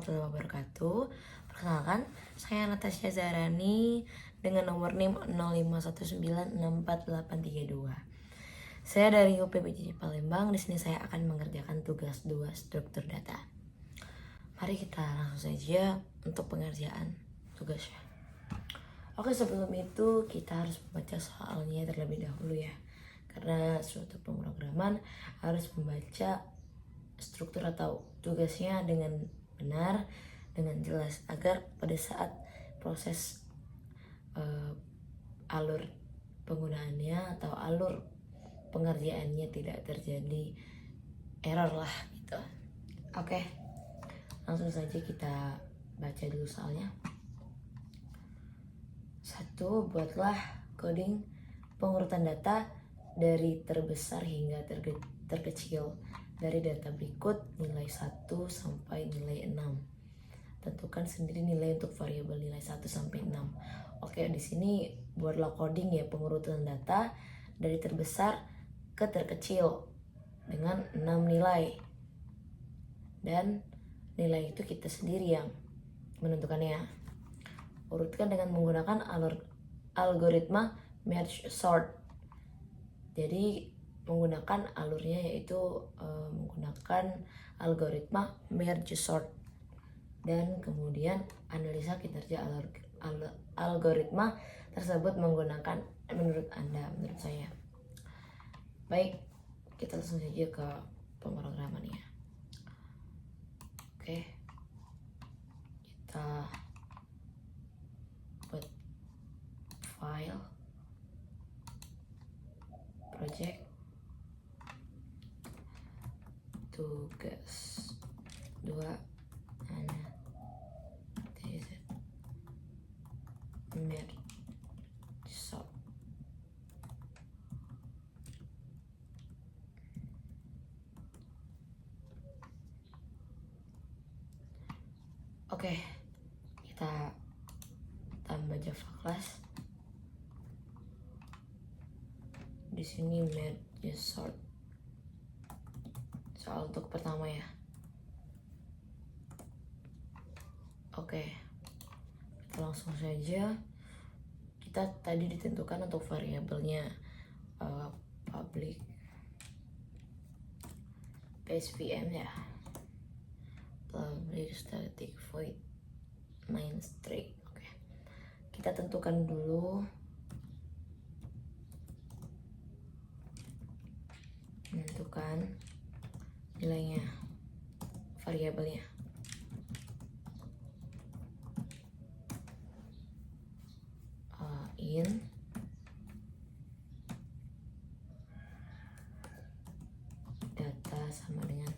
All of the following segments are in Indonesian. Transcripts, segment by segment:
warahmatullahi wabarakatuh. Perkenalkan, saya Natasha Zarani dengan nomor NIM 0519648832. Saya dari UPBJ Palembang. Di sini saya akan mengerjakan tugas 2 struktur data. Mari kita langsung saja untuk pengerjaan tugasnya. Oke, sebelum itu kita harus membaca soalnya terlebih dahulu ya. Karena suatu pemrograman harus membaca struktur atau tugasnya dengan benar, dengan jelas, agar pada saat proses alur penggunaannya atau alur pengerjaannya tidak terjadi error lah gitu. Oke, langsung saja kita baca dulu soalnya. 1. Buatlah coding pengurutan data dari terbesar hingga terkecil dari data berikut nilai 1 sampai nilai 6. Tentukan sendiri nilai untuk variabel nilai 1 sampai 6. Oke, di sini buatlah coding ya pengurutan data dari terbesar ke terkecil dengan 6 nilai. Dan nilai itu kita sendiri yang menentukannya. Urutkan dengan menggunakan algoritma merge sort. Jadi menggunakan alurnya yaitu menggunakan algoritma merge sort, dan kemudian analisa kinerja algoritma tersebut menggunakan menurut saya. Baik, kita langsung saja ke pemrogramannya. Oke, kita buat file project tugas 2 merge sort. Oke, kita tambah Java class. Di sini merge sort. Soal untuk pertama ya. Oke, kita langsung saja. Kita tadi ditentukan untuk variabelnya public SVM ya, public static void main string. Oke, kita tentukan dulu menentukan nilainya, variabelnya. In data sama dengan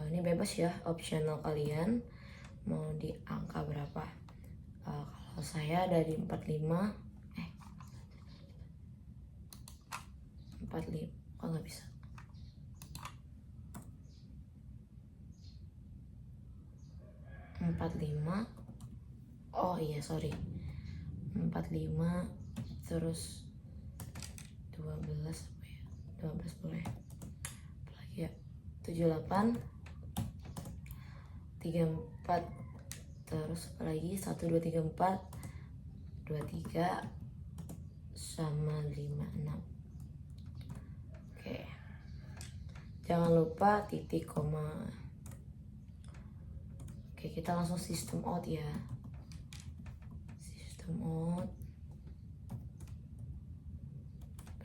ini bebas ya, optional kalian mau di angka berapa. Kalau saya dari 45 kok nggak bisa. Oh iya, sorry, 45 terus 12 apa ya, 12 boleh lagi ya, 78 34 terus apa lagi, 1 2 3 4 23 sama 56. Oke, jangan lupa titik koma. Oke, kita langsung system out ya. System out,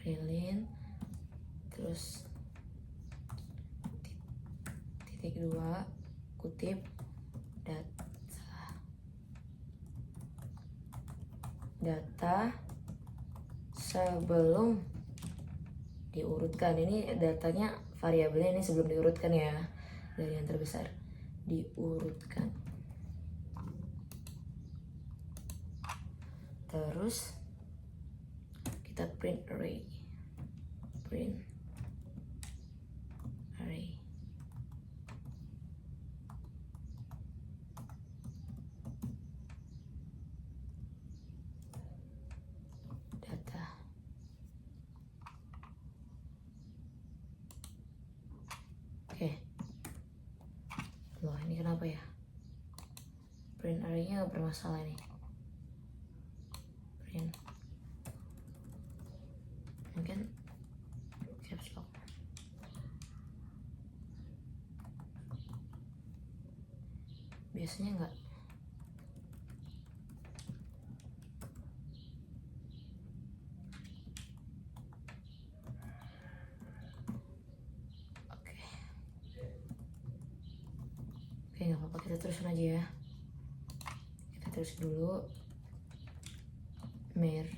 print, terus titik 2 kutip data sebelum diurutkan. Ini datanya, variabelnya ini sebelum diurutkan ya, dari yang terbesar diurutkan. Terus kita print array. Data. Oke. Loh, ini kenapa ya? print array-nya gak bermasalah nih. Print mungkin caps lock. Biasanya enggak. Oke, nggak apa-apa, kita terusin aja ya. Kita terus dulu mir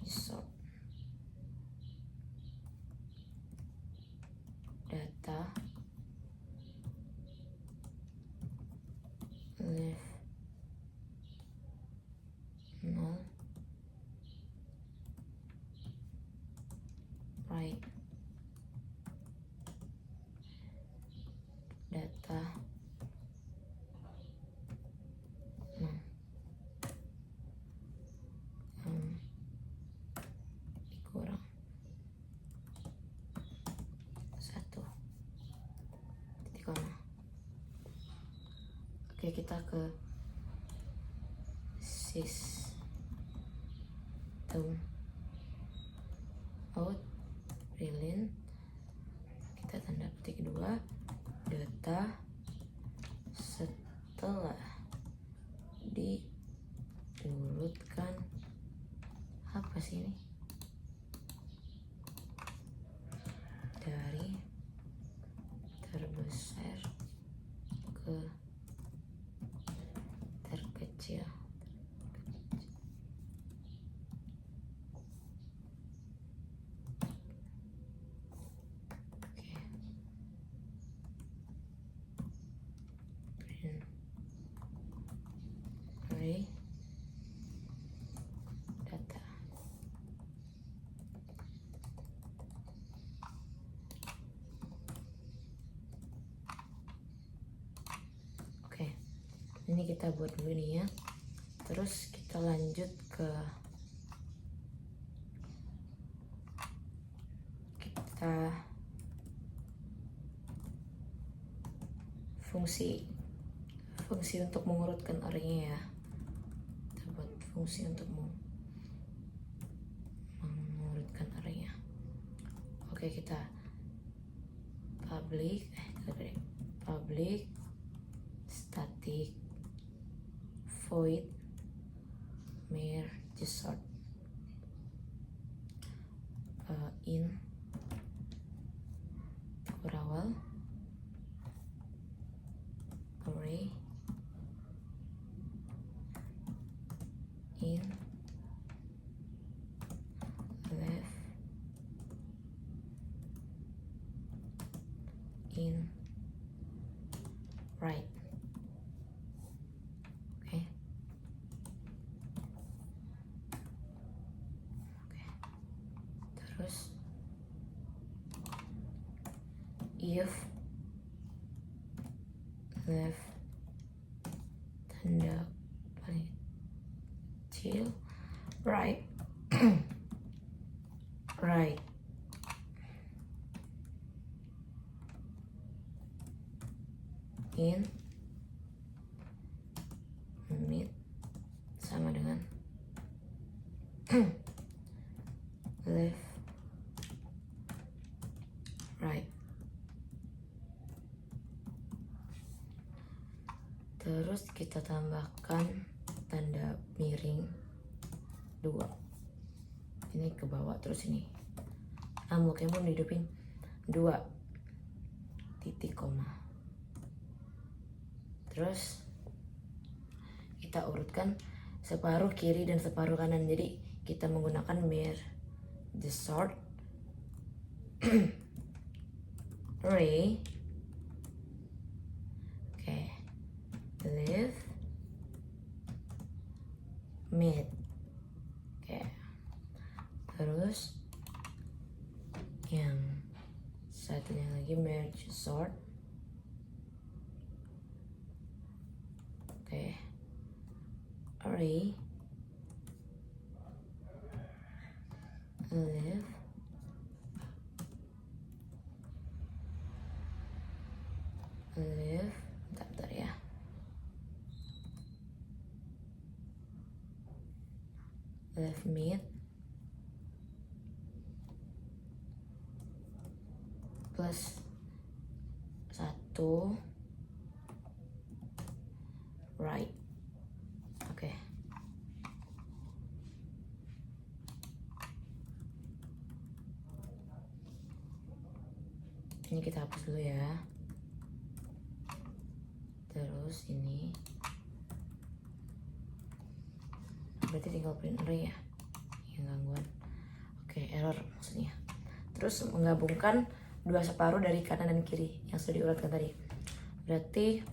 sort data left null right data dikurang 1 titik koma. Oke, kita ke system out prilin, kita tanda petik 2 data setelah diurutkan. Apa sih ini? Dari terbesar ke terkecil. Oke. Print array data. Oke, ini kita buat dulu nih ya. Terus kita lanjut ke fungsi untuk mengurutkan array-nya ya. Kita buat fungsi untuk mengurutkan array-nya. Oke, kita public static void merge sort in kurawal array in left in right. Oke. Terus if left tanda paling kecil right right in mid sama dengan left right. Terus kita tambahkan tanda miring 2. Ini ke bawah terus ini. Amoknya mau dihidupin 2 titik koma. Terus kita urutkan separuh kiri dan separuh kanan. Jadi kita menggunakan merge sort array left mid. Oke. Terus yang satunya lagi merge sort. Oke. Array left bentar ya. left mid plus 1 right. Oke. Ini kita hapus dulu ya. Terus ini berarti tinggal print array ya, yang gangguan. Oke, error maksudnya. Terus menggabungkan 2 separuh dari kanan dan kiri yang sudah diuratkan tadi. Berarti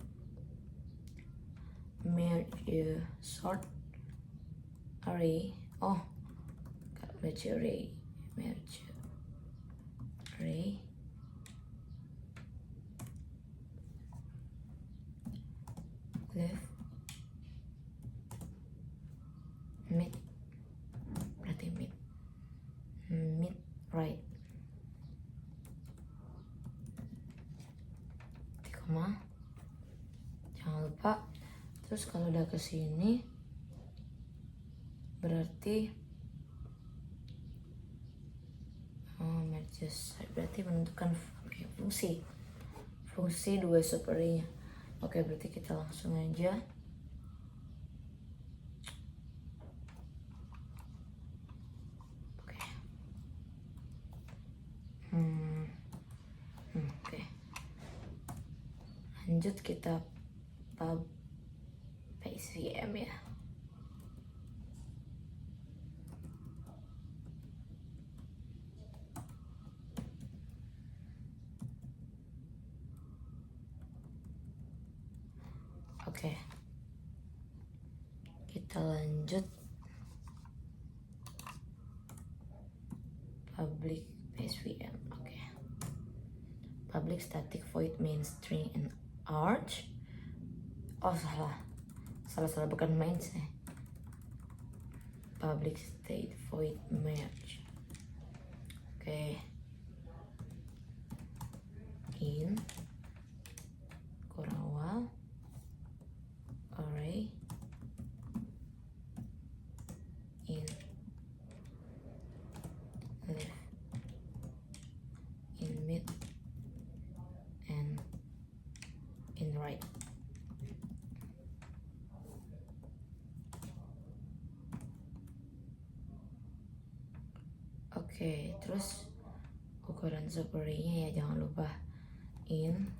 merge sort array. Oh, merge array, merge array left mid, berarti mid right, koma, jangan lupa. Terus kalau udah ke sini berarti merges, berarti menentukan fungsi 2 subarray-nya. Oke, berarti kita langsung aja oke. Lanjut kita pub paste VM ya. Oke, kita lanjut public paste VM. Oke, public static void main string and arch. Oh, salah bukan main sih. Public state void merge. Oke, in kurang awal array in left in mid and in right. Oke, terus ukuran subarray-nya ya jangan lupa in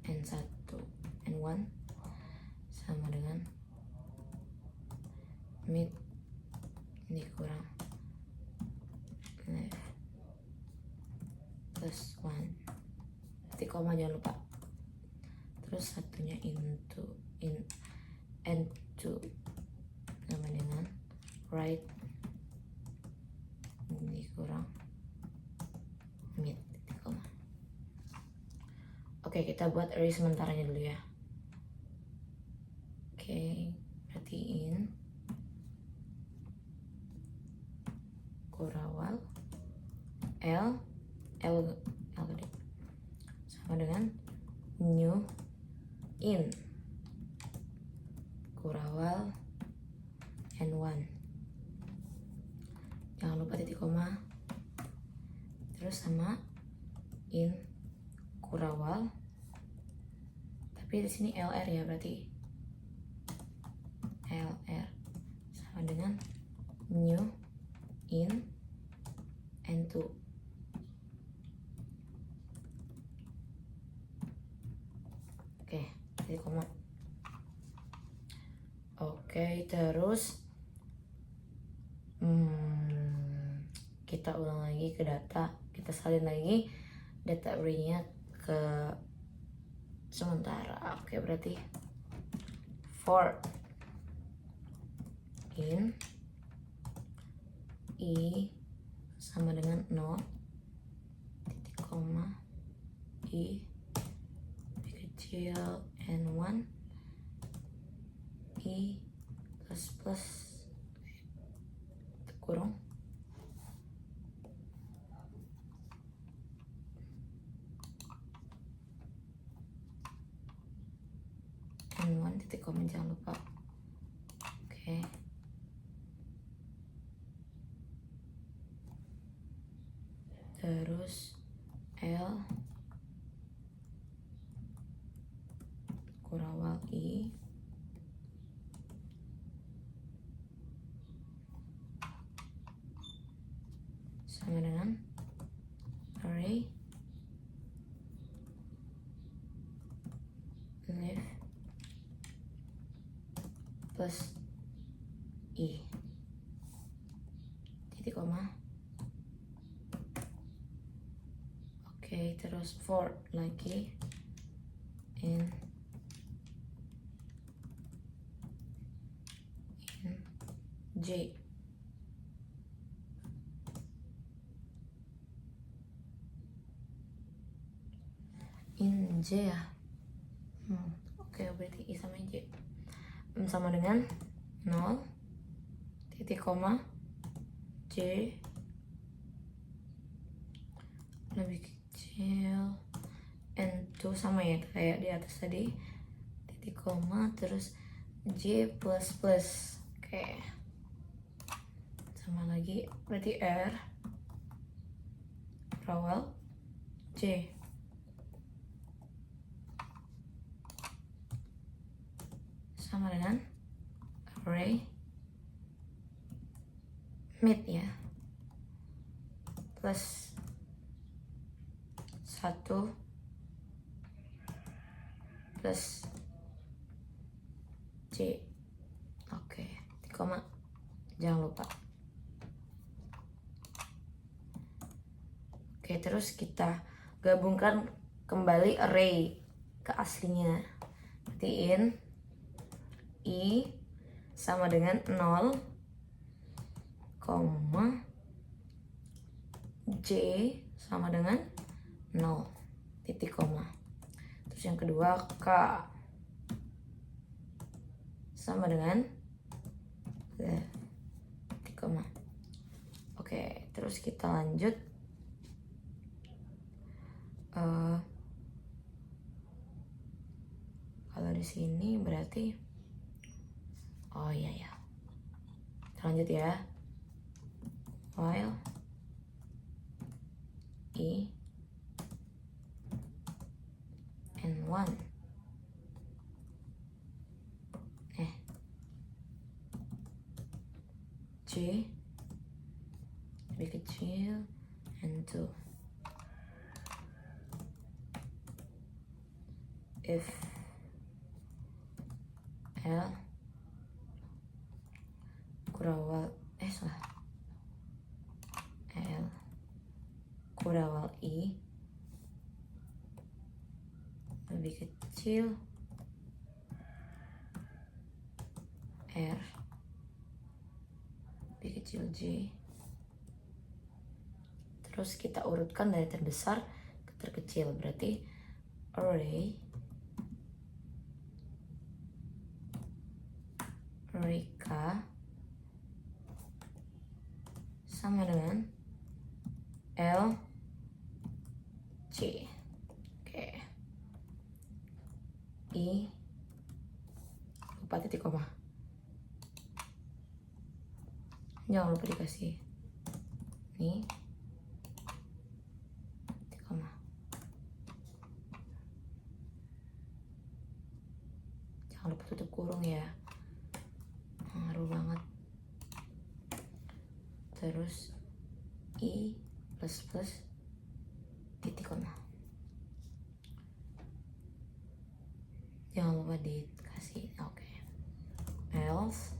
n1 n1 sama dengan mid ini kurang left plus 1, nanti koma jangan lupa. Terus satunya into in n2 sama dengan right ini kurang mid titik koma. Oke, kita buat array sementaranya dulu ya. Oke, berarti in kurawal L gede sama dengan new in kurawal n1, jangan lupa titik koma. Terus sama in kurawal, tapi di sini lr ya, berarti lr sama dengan new in n2. Oke, titik koma. Oke, terus kita ulang lagi ke data, kita salin lagi data array-nya ke sementara. Oke, berarti for in i sama dengan 0 titik koma i kecil n1 i plus kurung n1 titik koma, jangan lupa. Oke, kurawal I sama dengan array left plus I titik koma. Oke, terus for lagi in J in J ya. Oke, berarti I sama J sama dengan 0 titik koma J lebih kecil N2 sama ya kayak di atas tadi, titik koma terus J plus plus. Oke, sama lagi berarti R kurawal J sama dengan array mid ya plus 1 plus J. Oke, titik koma, jangan lupa. Oke, terus kita gabungkan kembali array ke aslinya. Berarti in I sama dengan 0, J sama dengan 0, titik koma. Terus yang kedua K sama dengan titik koma. Oke, terus kita lanjut. Kalau di sini berarti oh iya ya. Lanjut ya. While I and 1 J lebih kecil and 2 if L kurawal L kurawal I lebih kecil R lebih kecil J. Terus kita urutkan dari terbesar ke terkecil, berarti array K sama dengan L C. Oke, I lupa titik koma, jangan lupa dikasih nih titik koma. Jangan lupa tutup kurung ya, ngaruh banget. Terus I plus plus titik koma, jangan lupa dikasih. Oke, else.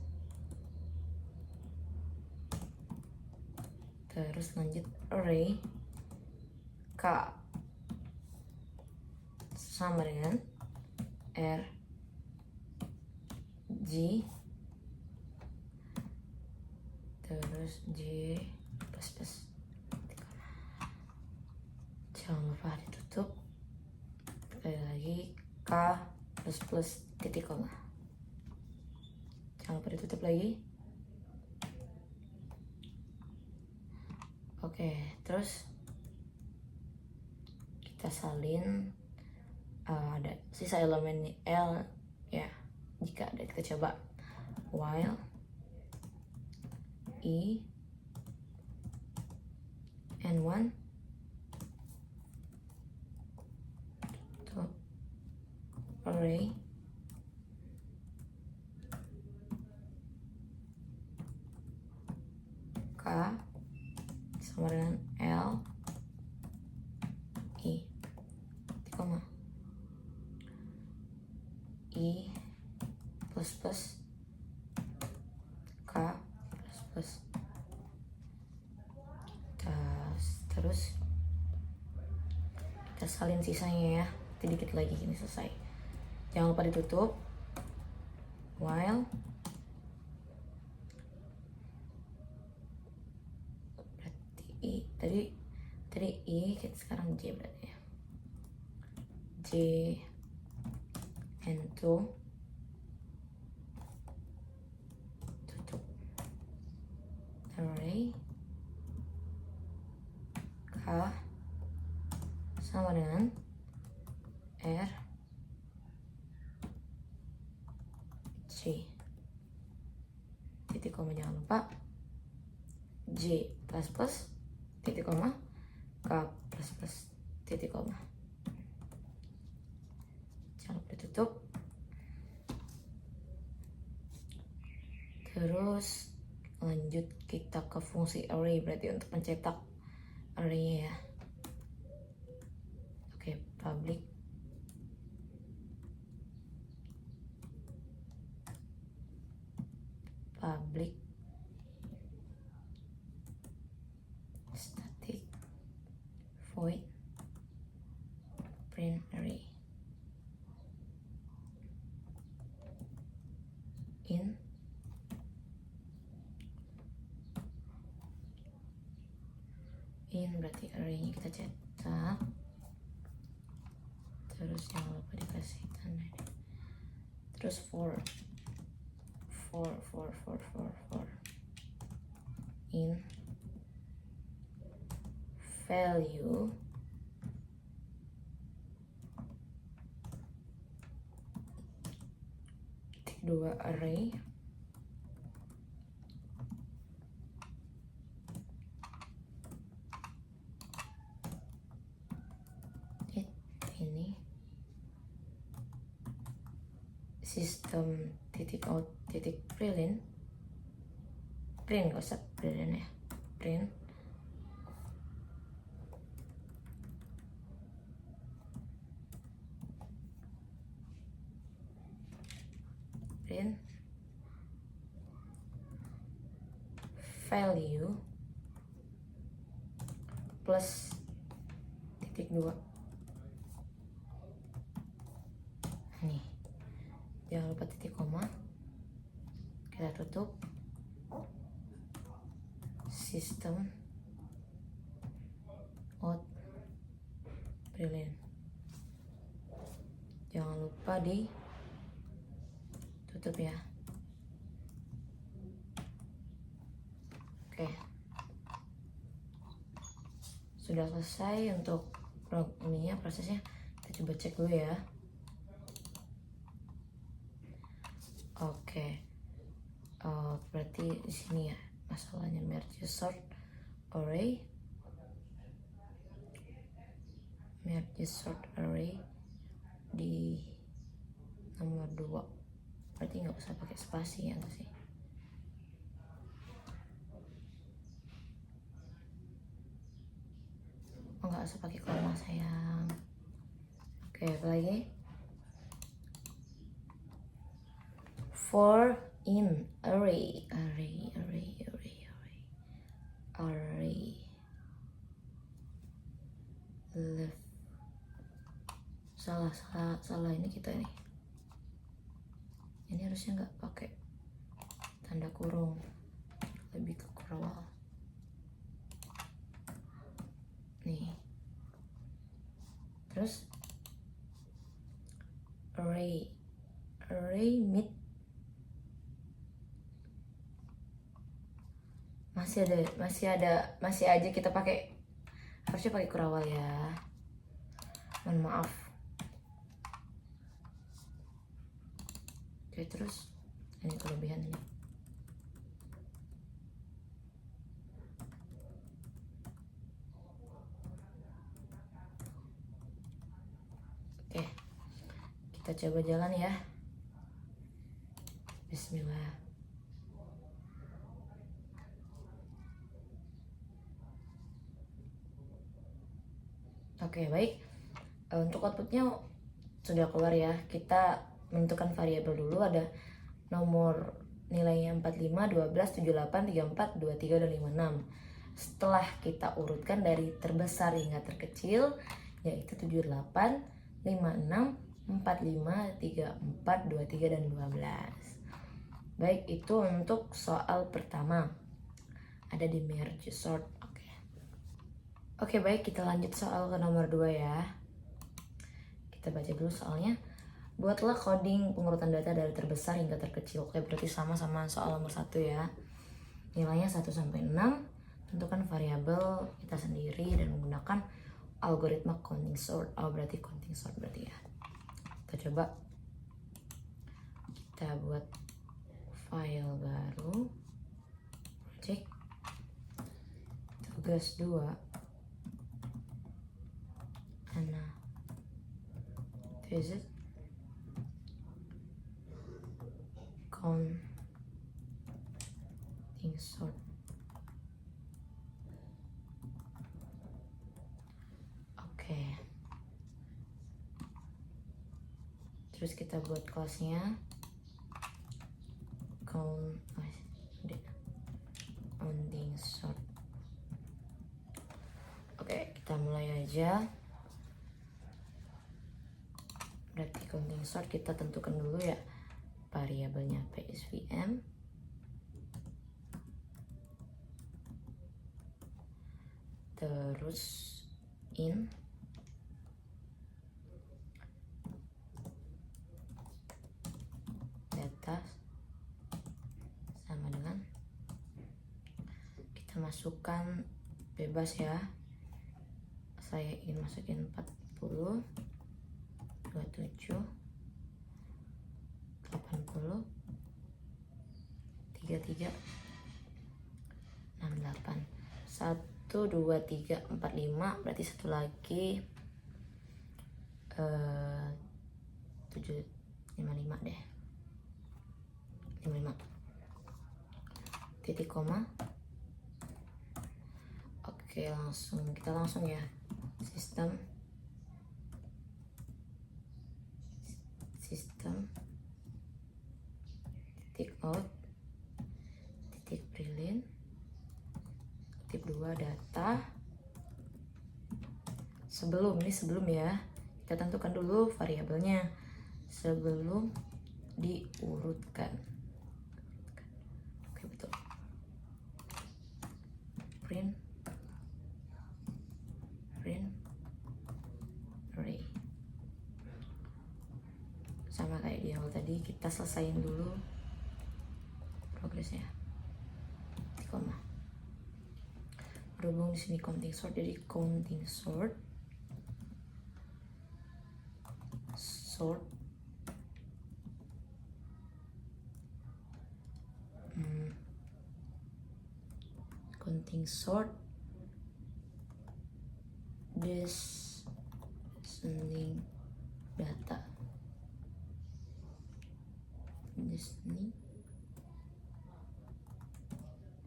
Terus lanjut array K sama dengan R G terus J plus plus. Jangan lupa ditutup. Sekali lagi K plus plus titik koma, jangan lupa ditutup lagi. Oke, terus kita salin ada sisa elemen L ya. Jika ada, kita coba while I and 1 to array sama dengan L I koma I plus K plus terus kita salin sisanya ya, dikit lagi ini selesai. Jangan lupa ditutup while berarti I tadi I, kita sekarang J berarti ya, J and 2 tutup array K sama dengan R J titik koma, jangan lupa J plus titik koma K plus titik koma, jangan lupa ditutup. Terus lanjut kita ke fungsi array, berarti untuk mencetak array ya. Oke, public static void print array in berarti array-nya kita cetak, terus jangan lupa dikasih tanda, terus for in value dua array ini sistem titik out titik print gak usah print ya, print value plus titik 2 nih, jangan lupa titik koma, kita tutup sistem out brilliant, jangan lupa di tutup ya. Oke, sudah selesai untuk ininya, prosesnya. Kita coba cek dulu ya. Oke, berarti di sini ya masalahnya, merge sort array di nomor 2, berarti nggak usah pakai spasi ya sih. Oh, nggak usah pakai koma sayang. Oke, apa lagi? For in array left, salah ini kita nih, ini harusnya nggak pakai tanda kurung, lebih ke kurawal nih. Terus array mid masih aja kita pakai, harusnya pakai kurawal ya, mohon maaf. Oke, terus ini kelebihannya. Oke, kita coba jalan ya. Bismillah. Oke, baik. Untuk outputnya sudah keluar ya. Kita menentukan variabel dulu, ada nomor nilainya 45, 12, 78, 34, 23, dan 56. Setelah kita urutkan dari terbesar hingga terkecil, yaitu 78, 56, 45, 34, 23, dan 12. Baik, itu untuk soal pertama. Ada di merge sort. Oke, baik, kita lanjut soal ke nomor 2 ya. Kita baca dulu soalnya. Buatlah coding pengurutan data dari terbesar hingga terkecil. Oke, berarti sama-sama soal nomor 1 ya. Nilainya 1 sampai 6. Tentukan variabel kita sendiri dan menggunakan algoritma counting sort. Oh, berarti counting sort berarti ya. Kita coba. Kita buat file baru. Project. Tugas 2. Visit counting sort. Oke. Terus kita buat kelasnya counting sort. Oke, kita mulai aja. Berarti counting sort kita tentukan dulu ya variabelnya PSVM, terus in data sama dengan kita masukkan bebas ya. Saya ingin masukin 40, 27, 80, 33, 68, 1, 2, 3, 4, 5. Berarti satu lagi 7, 55 deh. 55 titik koma. Oke, kita langsung ya. Sistem titik out titik prilin titik 2 data. Sebelum ya, kita tentukan dulu variabelnya sebelum diurutkan. Oke, betul. Print array. Sama kayak di awal tadi, kita selesaiin dulu progresnya. Koma. Berhubung di sini counting sort, jadi counting sort counting sort descending data. Descending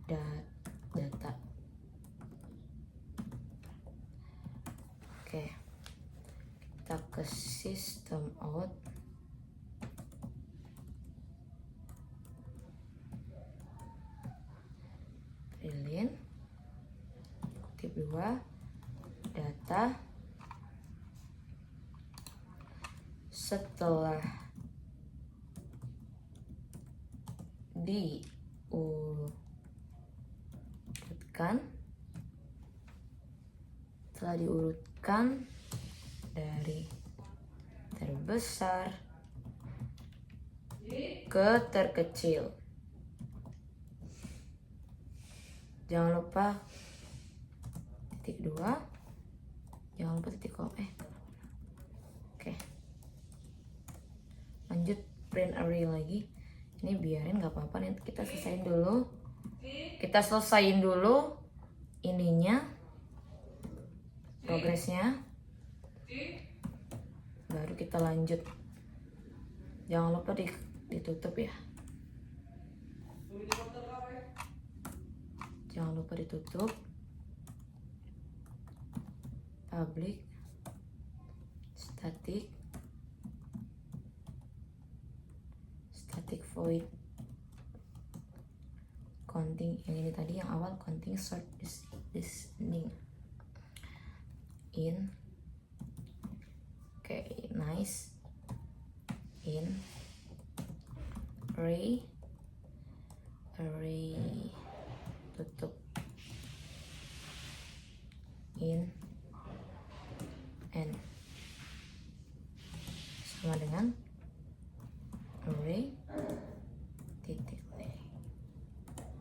data. Oke, kita ke system out. Prilin kutip 2 data. Setelah diurutkan dari terbesar ke terkecil. Jangan lupa titik 2, jangan lupa titik koma. Oke, lanjut print array lagi. Ini biarin, nggak apa-apa, nih kita selesaiin dulu ininya, progresnya, baru kita lanjut. Jangan lupa ditutup ya, jangan lupa ditutup public static void counting, yang ini tadi yang awal counting sort descending in. Oke, nice. In array tutup in n sama dengan array titik.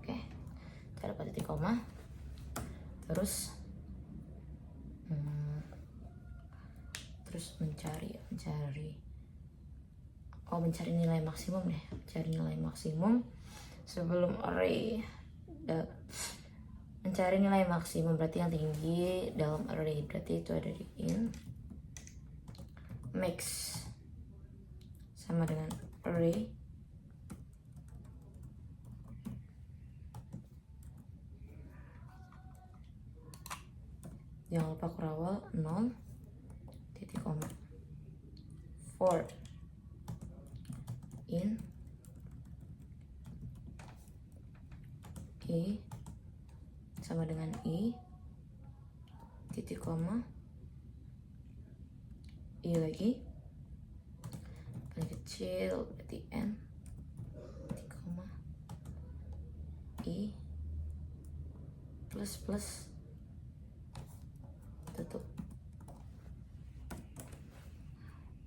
Oke, kita dapat titik koma. Terus mencari nilai maksimum deh. Mencari nilai maksimum sebelum array. Mencari nilai maksimum berarti yang tinggi dalam array, berarti itu ada di in max sama dengan array jangan lupa kurawal 0 titik koma for in i sama dengan i titik koma i lagi paling kecil berarti n titik koma i plus tutup.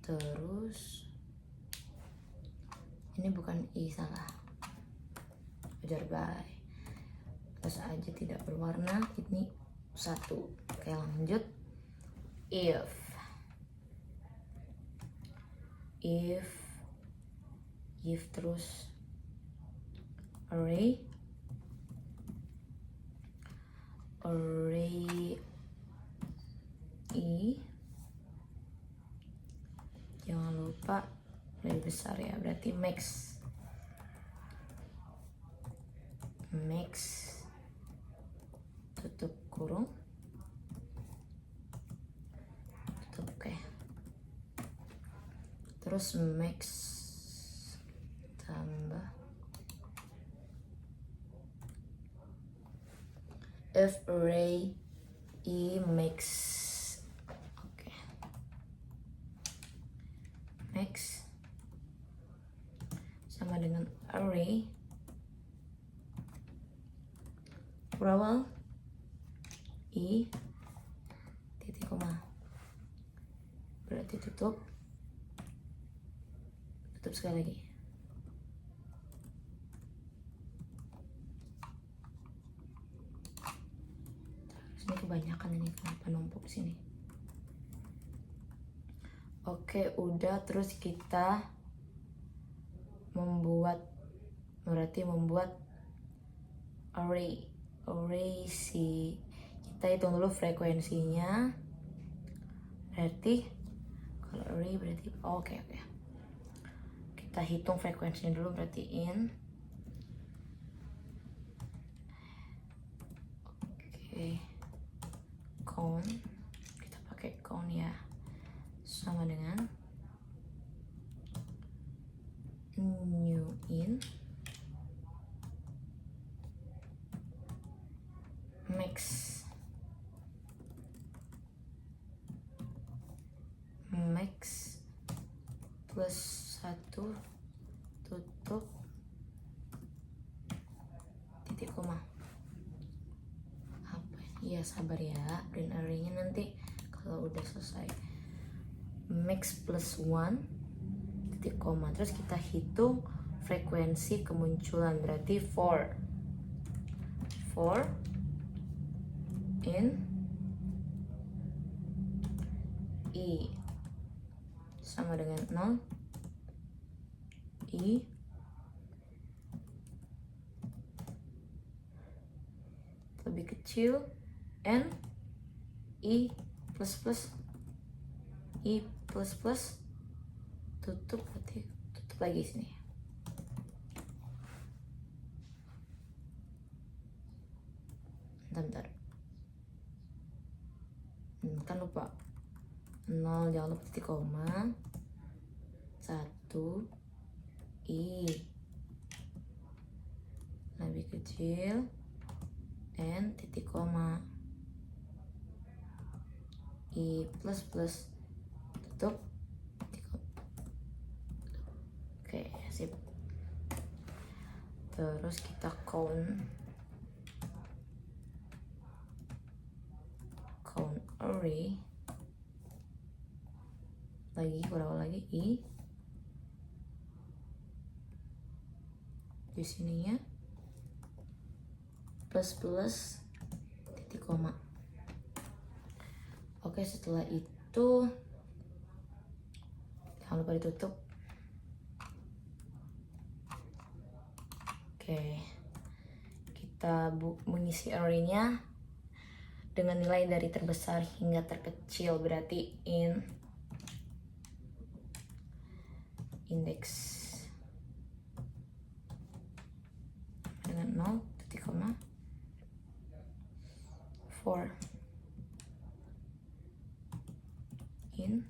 Terus ini bukan i, salah, wajar bye, terus aja tidak berwarna, ini satu. Oke, lanjut. If terus array i, jangan lupa lebih besar ya, berarti max tutup kurung tutup. Oke, terus max tambah if array i max. Oke, max sama dengan array berawal i titik koma, berarti tutup sekali lagi. Ini kebanyakan, ini kenapa numpuk sini. Oke, udah. Terus kita membuat array si, kita hitung dulu frekuensinya. Berarti kalau array berarti oke. Kita hitung frekuensinya dulu, berarti in count, kita pakai count ya, sama dengan new in max plus 1 tutup titik koma. Apa ya, sabar ya, print array-nya nanti kalau udah selesai. Max plus 1 titik koma, terus kita hitung frekuensi kemunculan, berarti 4 in i sama dengan 0 i lebih kecil n i plus tutup, berarti tutup lagi sini. Bentar. Kan lupa 0 jangan lupa titik koma, 1 I lebih kecil, N titik koma, I plus plus tutup titik koma. Oke, sip. Terus kita count array lagi, berapa lagi I di sininya plus plus titik koma. Oke, setelah itu jangan lupa ditutup. Oke, kita mengisi array-nya dengan nilai dari terbesar hingga terkecil, berarti index dengan 0 titik koma 4 in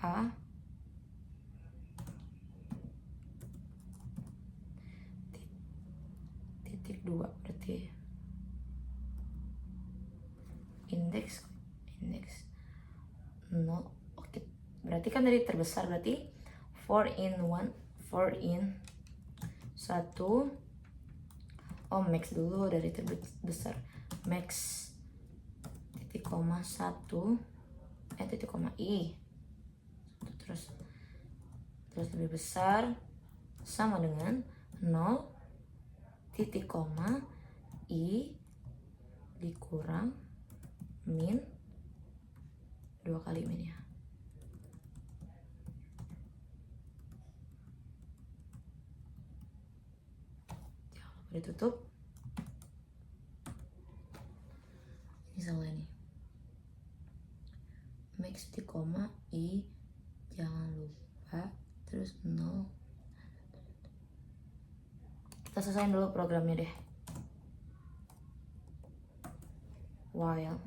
A titik 2, berarti index 0. Oke, berarti kan dari terbesar, berarti 4 in 1. Oh, max dulu dari terbesar, max titik koma 1 titik koma I, terus lebih besar sama dengan 0 titik koma I dikurang min 2 kali min ya. Jangan lupa ditutup. Misalnya nih, max titik koma I jangan lupa, terus 0. Kita selesaiin dulu programnya deh. While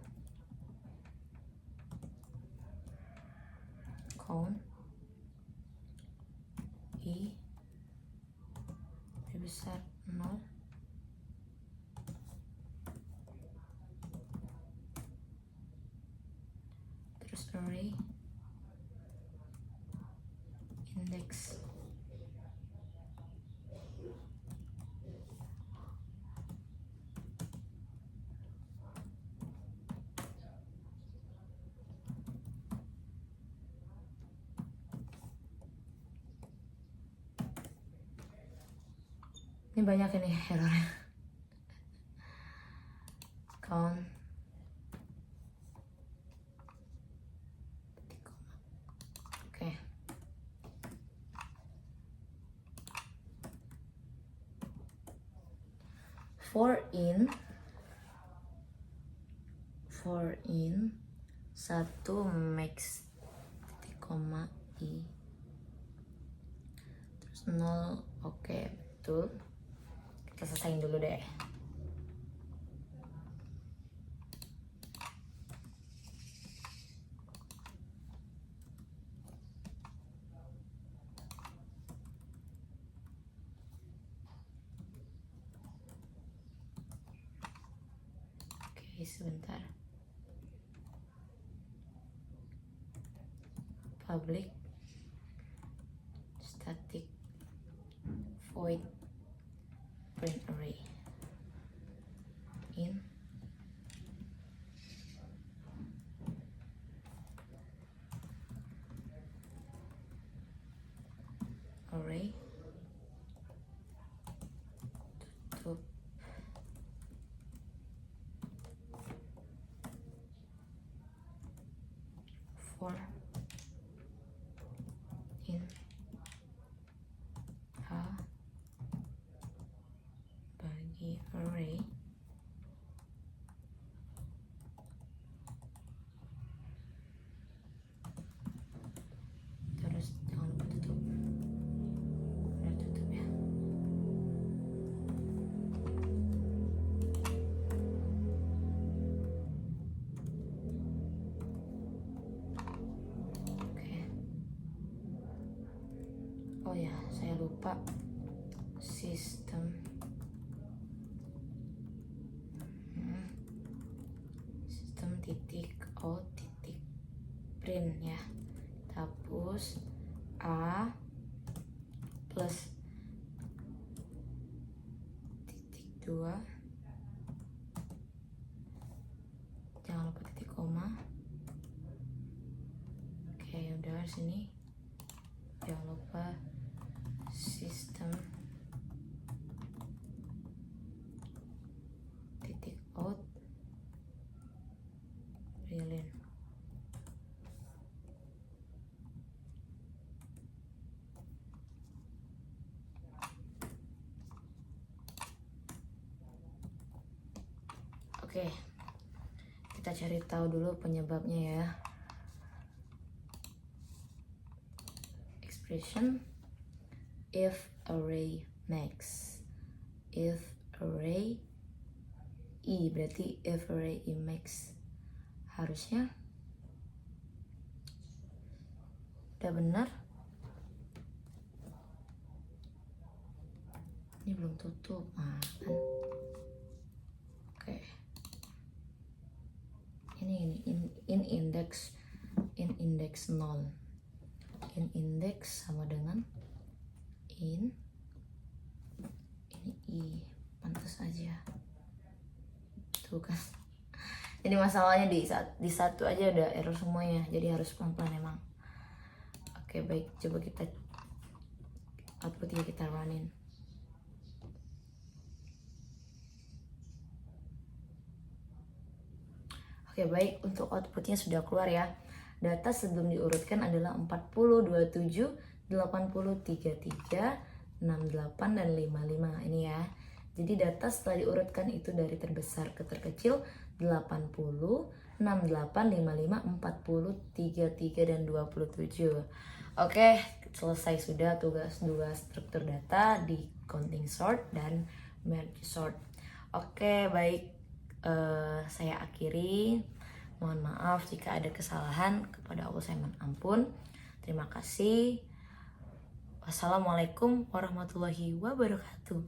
count I lebih besar 0, terus array index ini banyak ini errornya. Count oke. For in 1 max titik koma I terus 0. Oke, betul. Kita selesaiin dulu deh. Oke, sebentar. Public static void print array in array tutup for in A bagi array terus jangan lupa tutup. Oh ya, saya lupa sistem titik out titik print ya. Hapus A plus titik 2, jangan lupa titik koma. Oke, udah sini. Jangan lupa sistem titik out prilin. Oke, kita cari tahu dulu penyebabnya ya. Expression if array max. If array I berarti if array I max. Harusnya udah benar. Ini belum tutup, kan. Oke. Ini in index 0. In index sama dengan ini I, pantas aja tuh kan. Jadi masalahnya di satu aja udah error semuanya, jadi harus pelan-pelan emang. Oke, baik, coba kita outputnya kita runin. Oke, baik, untuk outputnya sudah keluar ya. Data sebelum diurutkan adalah 40, 27, 80, 33, 68, dan 55 ini ya. Jadi data setelah diurutkan itu dari terbesar ke terkecil 80, 68, 55, 40, 33, dan 27. Oke, selesai sudah tugas 2 struktur data di counting sort dan merge sort. Oke, baik, saya akhiri. Mohon maaf jika ada kesalahan, kepada Allah saya mohon ampun. Terima kasih. Wassalamualaikum warahmatullahi wabarakatuh.